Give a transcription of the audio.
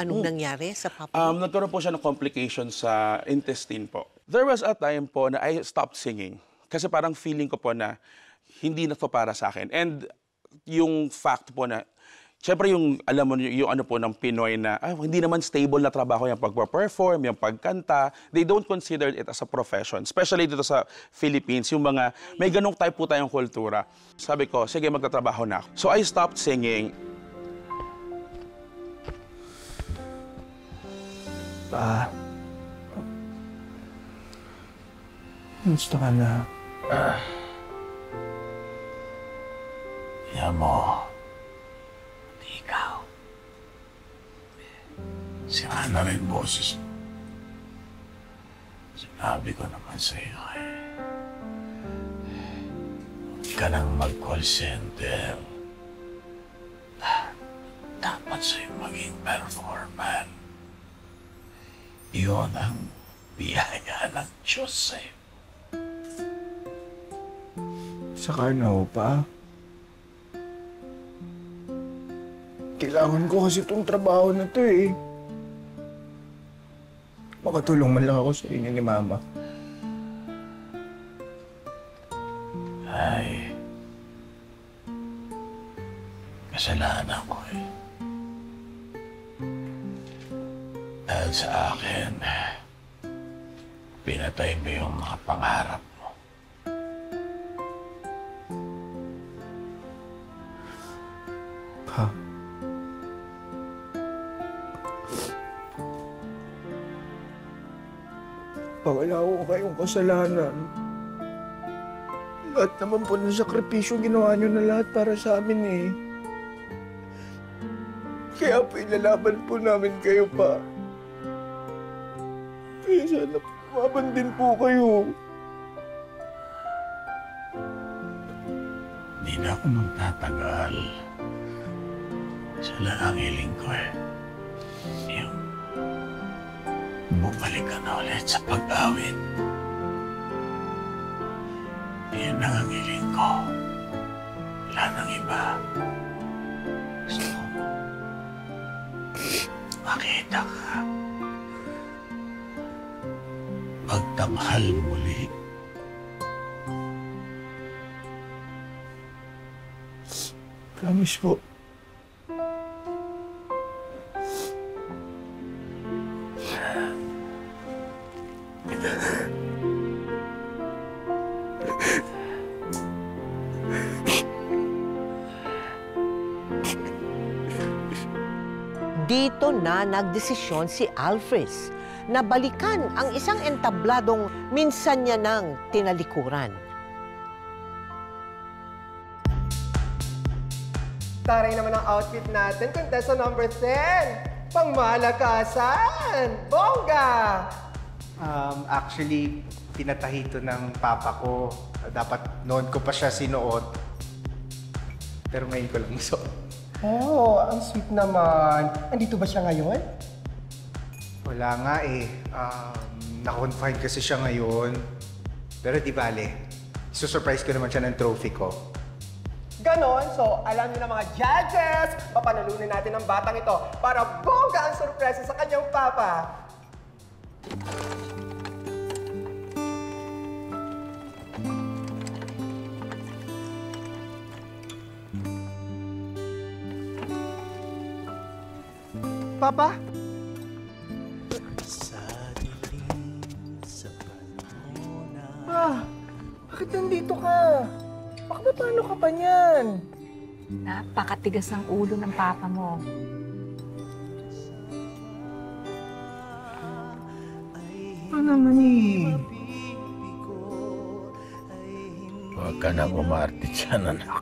Anong nangyari sa papa mo? Nagkaroon po siya ng complications sa intestine po. There was a time po na I stopped singing. Kasi parang feeling ko po na hindi na to para sa akin. And yung fact po na, syempre yung, alam mo, yung ano po ng Pinoy na, hindi naman stable na trabaho yung pagpa-perform, yung pagkanta. They don't consider it as a profession. Especially dito sa Philippines, yung mga, may ganong type po tayong kultura. Sabi ko, sige, magtatrabaho na ako. So I stopped singing. Gusto ka na. Yan mo. Ikaw. Sira na rin boses mo. Sinabi ko naman sa'yo huwag ka nang mag-call center. Dapat sa'yo maging performer. Iyon ang biyaya ng Diyos sa'yo. Saka na ho pa. Kailangan ko kasi itong trabaho na to eh. Makatulong man lang ako sa inyo ni Mama. Ay, kasalanan ko eh. Dahil sa akin, pinatay mo yung mga pangarap mo. Pa. Pa, wala ko kayong kasalanan. Lahat naman po ng sakripisyo ginawa niyo na lahat para sa amin eh. Kaya po ilalaban po namin kayo pa. Kaya sana maban din po kayo. Hindi na ako magtatagal. Isa lang ang hiling ko eh. Yung bumalik ka na ulit sa pag-awit. Yan lang ang hiling ko. Wala nang iba. Gusto ko makita ka. Magtanghal muli. Promise po. Dito na nagdesisyon si Alfres na balikan ang isang entabladong minsan niya nang tinalikuran. Taray naman ang outfit natin, contestant number 10. Pangmalakasan! Bongga! Actually, pinatahi ito ng papa ko. Dapat noon ko pa siya sinuot. Pero ngayon ko lang suot. Oh, ang sweet naman. Andito ba siya ngayon? Wala nga eh. Na-confine kasi siya ngayon. Pero di bale. Susurprise ko naman siya ng trophy ko. Ganon, so alam niyo na mga judges, papanalunin natin ang batang ito para bongga ang sorpresa sa kanyang papa. Papa? Bakit nandito ka? Baka paano ka pa niyan? Napakatigas ng ulo ng papa mo. Ano naman eh? Huwag ka nang umarte dyan, anak.